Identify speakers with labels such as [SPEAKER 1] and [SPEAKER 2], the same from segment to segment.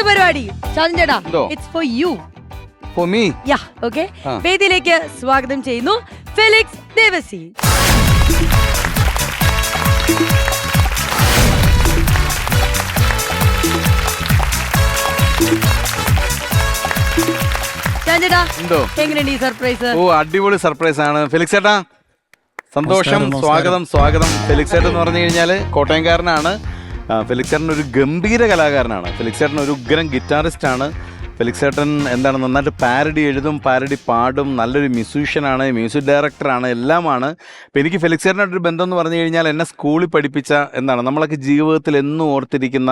[SPEAKER 1] മൂന്നാമത് പരിപാടി ചേട്ടാ, it's for you.
[SPEAKER 2] For me?
[SPEAKER 1] Yeah, okay. വേദിയിലേക്ക് സ്വാഗതം ചെയ്യുന്നു ഫെലിക്സ് ദേവസി. ചേട്ടാ, എങ്ങനെയുണ്ട് ഈ സർപ്രൈസ്?
[SPEAKER 2] ഓ, അടിപൊളി സർപ്രൈസ് ആണ് ഫെലിക്സ് ചേട്ടാ. സന്തോഷം. സ്വാഗതം. ഫെലിക്സ് ചേട്ടൻ എന്ന് പറഞ്ഞു കഴിഞ്ഞാൽ കോട്ടയംകാരനാണ്. ഫെലിക്സ് ചേട്ടൻ ഒരു ഗംഭീര കലാകാരനാണ്. ഫെലിക്സ് ചേട്ടൻ ഒരു ഉഗ്രൻ ഗിറ്റാറിസ്റ്റ് ആണ്. ഫെലിക്സ് ചേട്ടൻ എന്താണ്, നന്നായിട്ട് പാരഡി എഴുതും, പാരഡി പാടും, നല്ലൊരു മ്യൂസീഷ്യനാണ്, മ്യൂസിക് ഡയറക്ടറാണ്, എല്ലാമാണ്. അപ്പം എനിക്ക് ഫെലിക്സ് ചേട്ടനായിട്ടൊരു ബന്ധം എന്ന് പറഞ്ഞു കഴിഞ്ഞാൽ എന്നെ സ്കൂളിൽ പഠിപ്പിച്ച എന്താണ്, നമ്മളൊക്കെ ജീവിതത്തിൽ എന്നും ഓർത്തിരിക്കുന്ന,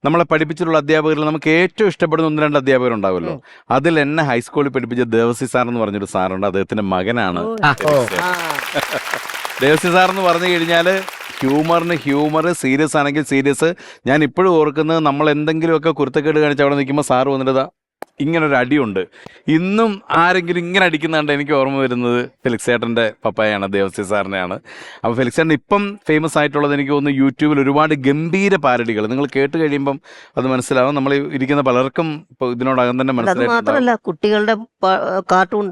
[SPEAKER 2] നമ്മളെ പഠിപ്പിച്ചിട്ടുള്ള അധ്യാപകരിൽ നമുക്ക് ഏറ്റവും ഇഷ്ടപ്പെടുന്ന 1-2 അധ്യാപകരുണ്ടാവുമല്ലോ. അതിൽ എന്നെ ഹൈസ്കൂളിൽ പഠിപ്പിച്ച ദേവസി സാർ എന്ന് പറഞ്ഞൊരു സാറുണ്ട്. അദ്ദേഹത്തിൻ്റെ മകനാണ് ദേവസി സാർ എന്ന് പറഞ്ഞു കഴിഞ്ഞാൽ ഹ്യൂമറിന് ഹ്യൂമർ, സീരിയസ് ആണെങ്കിൽ സീരിയസ്. ഞാൻ ഇപ്പോഴും ഓർക്കുന്നത്, നമ്മൾ എന്തെങ്കിലുമൊക്കെ കുരുത്തക്കേട് കാണിച്ച് അവിടെ നിൽക്കുമ്പോൾ സാറ് വന്നിട്ട് ഇങ്ങനൊരു അടിയുണ്ട്. ഇന്നും ആരെങ്കിലും ഇങ്ങനെ അടിക്കുന്നുണ്ട് എനിക്ക് ഓർമ്മ വരുന്നത് ഫെലിക്സ് ചേട്ടൻ്റെ പപ്പായാണ്, ദേവസി സാറിനെയാണ്. അപ്പോൾ ഫെലിക്സ് ചേട്ടൻ ഇപ്പം ഫേമസ് ആയിട്ടുള്ളത് എനിക്ക് തോന്നുന്നു യൂട്യൂബിൽ ഒരുപാട് ഗംഭീര പാരഡികൾ നിങ്ങൾ കേട്ട് കഴിയുമ്പം അത് മനസ്സിലാവും. നമ്മൾ ഇരിക്കുന്ന പലർക്കും ഇപ്പോൾ ഇതിനോടകം തന്നെ മനസ്സിലായി.
[SPEAKER 3] കുട്ടികളുടെ കാർട്ടൂൺ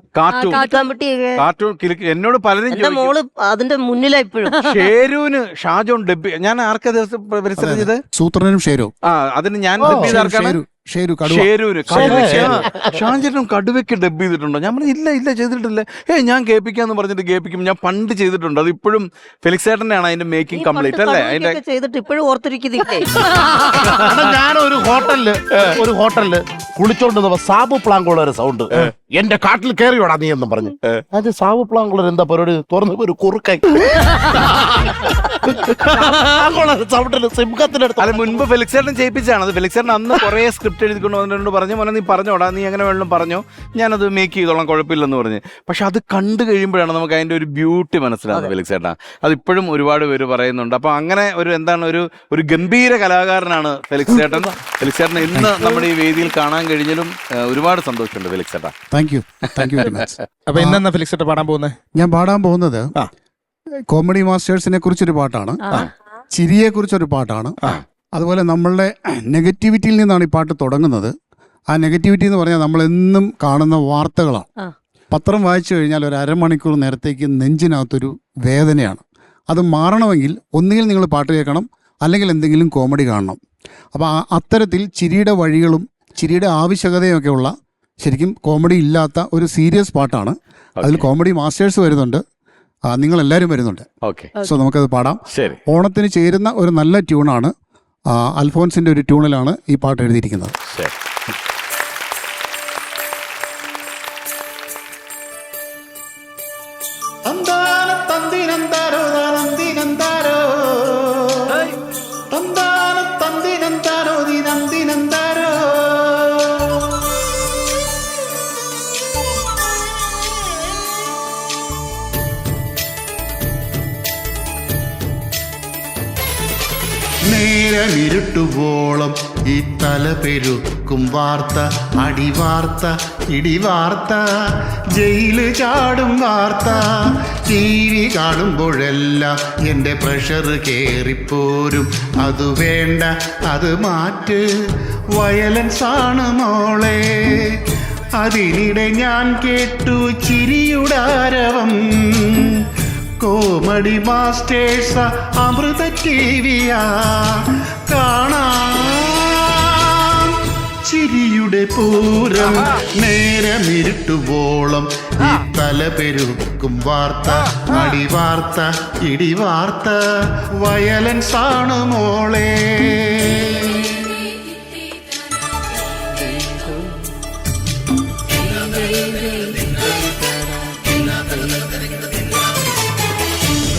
[SPEAKER 2] എന്നോട് പലരും
[SPEAKER 3] അതിന്റെ മുന്നിലായി ഇപ്പോഴും
[SPEAKER 2] ഷേരുവിന് ഷാജോൺ ഡബ്ബി. ഞാൻ ആർക്കാ ദിവസം പരിസരം ചെയ്ത്
[SPEAKER 4] സൂത്രനും ഷേരു.
[SPEAKER 2] അതിന് ഞാൻ ഡബ്ബി ചെയ്താർക്കാണ് ഷേരൂര്. ഷാൻചേട്ടനും കടുവയ്ക്ക് ഡബ് ചെയ്തിട്ടുണ്ടോ? ഞാൻ പറഞ്ഞു ഇല്ല ചെയ്തിട്ടില്ല. ഞാൻ കേൾപ്പിക്കാന്ന് പറഞ്ഞിട്ട് കേൾപ്പിക്കും. ഞാൻ പണ്ട് ചെയ്തിട്ടുണ്ട്. അത് ഇപ്പോഴും ഫെലിക്സ് ചേട്ടനാണ് അതിന്റെ മേക്കിംഗ് കംപ്ലീറ്റ് അല്ലേ? അതിന്റെ
[SPEAKER 3] ചെയ്തിട്ട് ഇപ്പോഴും ഓർത്തിരിക്കുന്നില്ലേ?
[SPEAKER 5] ഞാൻ ഒരു ഹോട്ടലില് കുളിച്ചോണ്ടിരുന്നപ്പോ സാബു പ്ലാങ്കുള്ള സൗണ്ട്, എന്റെ കാട്ടിൽ കയറിയോടാ നീ എന്നും പറഞ്ഞു. അത് സാബു പ്ലാങ്കുള്ള എന്താ പരിപാടി? തുറന്നപ്പോ ഒരു കുറുക്കായി സിംഹത്തിനടുത്ത്.
[SPEAKER 2] അത് മുൻപ് ഫെലിക്സ് ചേട്ടൻ ചെയ്യിപ്പിച്ചാണ്. അത് ഫെലിക്സ് ചേട്ടൻ അന്ന് കുറെ സ്ക്രിപ്റ്റ് എഴുതിക്കൊണ്ട് വന്നിട്ടുണ്ട്. പറഞ്ഞു മോനെ നീ പറഞ്ഞോടാ, നീ എങ്ങനെ വേണം പറഞ്ഞോ, ഞാനത് മേക്ക് ചെയ്തോളാം, കുഴപ്പമില്ലെന്ന് പറഞ്ഞ്. പക്ഷെ അത് കണ്ടു കഴിയുമ്പോഴാണ് നമുക്ക് അതിന്റെ ഒരു ബ്യൂട്ടി മനസ്സിലാവുന്നത് ഫെലിക്സ് ചേട്ടാ. അതിപ്പോഴും ഒരുപാട് പേര് പറയുന്നുണ്ട്. അപ്പൊ അങ്ങനെ ഒരു എന്താണ് ഒരു ഗംഭീര കലാകാരനാണ് ഫെലിക്സ് ചേട്ടൻ. ഫെലിക്സ് ചേട്ടൻ ഇന്ന് നമ്മുടെ ഈ വേദിയിൽ കാണാൻ കഴിഞ്ഞാലും ഒരുപാട് സന്തോഷമുണ്ട് ഫെലിക്സ് ചേട്ടാ.
[SPEAKER 4] Thank you very much.
[SPEAKER 6] അപ്പൊ ഇന്നെന്താ ഫെലിക്സ് ചേട്ടാ പാടാൻ പോകുന്നത്?
[SPEAKER 4] ഞാൻ പാടാൻ പോകുന്നത് കോമഡി മാസ്റ്റേഴ്സിനെ കുറിച്ചൊരു പാട്ടാണ്, ചിരിയെ കുറിച്ചൊരു പാട്ടാണ്. അതുപോലെ നമ്മളുടെ നെഗറ്റിവിറ്റിയിൽ നിന്നാണ് ഈ പാട്ട് തുടങ്ങുന്നത്. ആ നെഗറ്റിവിറ്റി എന്ന് പറഞ്ഞാൽ നമ്മളെന്നും കാണുന്ന വാർത്തകളാണ്. പത്രം വായിച്ചു കഴിഞ്ഞാൽ ഒരു അരമണിക്കൂർ നേരത്തേക്ക് നെഞ്ചിനകത്തൊരു വേദനയാണ്. അത് മാറണമെങ്കിൽ ഒന്നുകിൽ നിങ്ങൾ പാട്ട് കേൾക്കണം, അല്ലെങ്കിൽ എന്തെങ്കിലും കോമഡി കാണണം. അപ്പോൾ അത്തരത്തിൽ ചിരിയുടെ വഴികളും ചിരിയുടെ ആവശ്യകതയൊക്കെയുള്ള, ശരിക്കും കോമഡി ഇല്ലാത്ത ഒരു സീരിയസ് പാട്ടാണ്. അതിൽ കോമഡി മാസ്റ്റേഴ്സ് വരുന്നുണ്ട്, നിങ്ങളെല്ലാവരും വരുന്നുണ്ട്. സോ നമുക്കത് പാടാം. ഓണത്തിന് ചേരുന്ന ഒരു നല്ല ട്യൂണാണ്. അൽഫോൻസിന്റെ ഒരു ട്യൂണിലാണ് ഈ പാട്ട് എഴുതിയിരിക്കുന്നത്.
[SPEAKER 7] നേരമിരുട്ടുവോളം ഈ തല പെരുക്കും വാർത്ത, അടിവാർത്ത, ഇടിവാർത്ത, ജയില് ചാടും വാർത്ത. TV കാണുമ്പോഴെല്ലാം എൻ്റെ പ്രഷർ കേറിപ്പോരും. അത് വേണ്ട, അത് മാറ്റ്, വയലൻസാണ് മോളെ. അതിനിടെ ഞാൻ കേട്ടു ചിരിയുടാരവം. കോമഡി മാസ്റ്റേഴ്സ അമൃത TVയാ കാണാം ചിരിയുടെ പൂരം. നേരമിരുട്ടുവോളം ഈ തല പെരുക്കും വാർത്ത, അടിവാർത്ത, ഇടിവാർത്ത, വയലൻസാണ് മോളെ.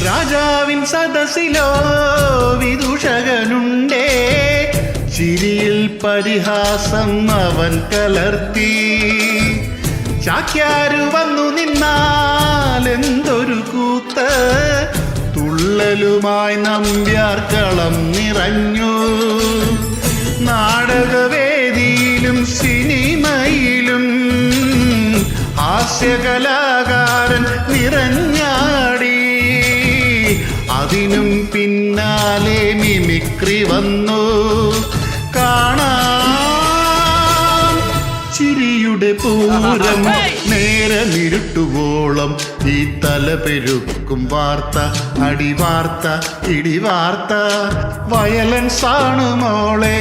[SPEAKER 7] രാജാവിൻ സദസ്സിലോ വിദൂഷകനുണ്ടേ, ചിരിയിൽ പരിഹാസം അവൻ കലർത്തി. ചാക്യാരു വന്നു നിന്നാൽ എന്തൊരു കൂത്ത്, തുള്ളലുമായി നമ്പ്യാർക്കളം നിറഞ്ഞു. നാടകവേദിയിലും സിനിമയിലും ഹാസ്യകലാകാരൻ നിറഞ്ഞാടി. അതിനും പിന്നാലെ മിമിക്രി വന്നു. കാണാം ചിരിയുടെ പൂരം നേരമിരുട്ടുവോളം ഈ തല പെരുക്കും വാർത്ത അടിവാർത്ത ഇടിവാർത്ത വയലൻസ് ആണ് മോളെ.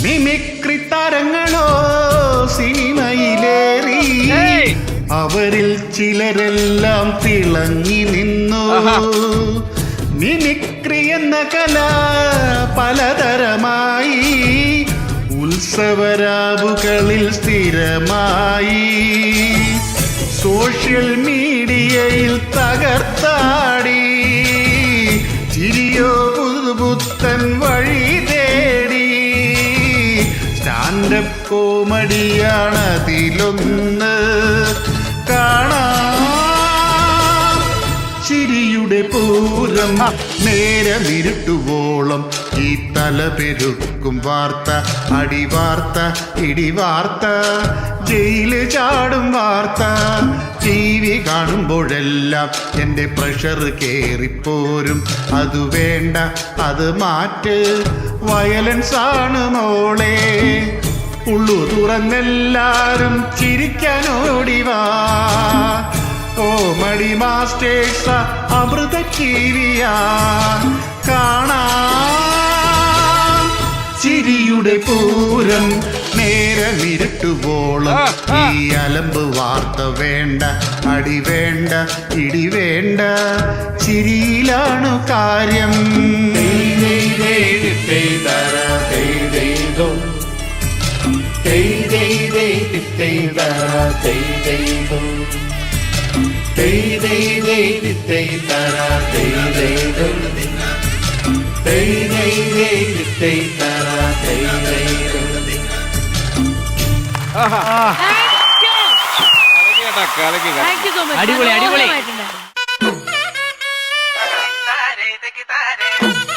[SPEAKER 7] മിമിക്രി താരങ്ങളോ സിനിമയിലേറി, അവരിൽ ചിലരെല്ലാം തിളങ്ങി നിന്നു. മിമിക്രി എന്ന കല പലതരമായി ഉത്സവരാവുകളിൽ സ്ഥിരമായി. സോഷ്യൽ മീഡിയയിൽ തകർത്താടി ചിരിയോ പുതുപുത്തൻ വഴി തേടി. സ്റ്റാൻഡപ്പ് കോമഡിയാണതിലൊന്ന് കാണാം. ചിരിയുടെ പൂരം നേരമിരുട്ടുവോളം ഈ തല പെരുക്കും വാർത്ത അടിവാർത്ത ഇടിവാർത്ത ജയില് ചാടും വാർത്ത. TV കാണുമ്പോഴെല്ലാം എൻ്റെ പ്രഷർ കേറിപ്പോരും. അത് വേണ്ട, അത് മാറ്റ്, വയലൻസ് ആണ് മോളെ. ഉള്ളു തുറന്നെല്ലാരും ചിരിക്കാനോടിവാ. കോമഡി മാസ്റ്റേഴ്സ അമൃത TVയാ കാണാം. ചിരിയുടെ പൂരം നേരമിരുട്ടുവോളം ഈ അലമ്പ് വാർത്ത വേണ്ട, അടി വേണ്ട, ഇടി വേണ്ട, ചിരിയിലാണ് കാര്യം.
[SPEAKER 1] Thank you so much.
[SPEAKER 6] അടിപൊളി, അടിപൊളി.
[SPEAKER 1] മനോഹരമായിട്ടുണ്ടായിരുന്നു.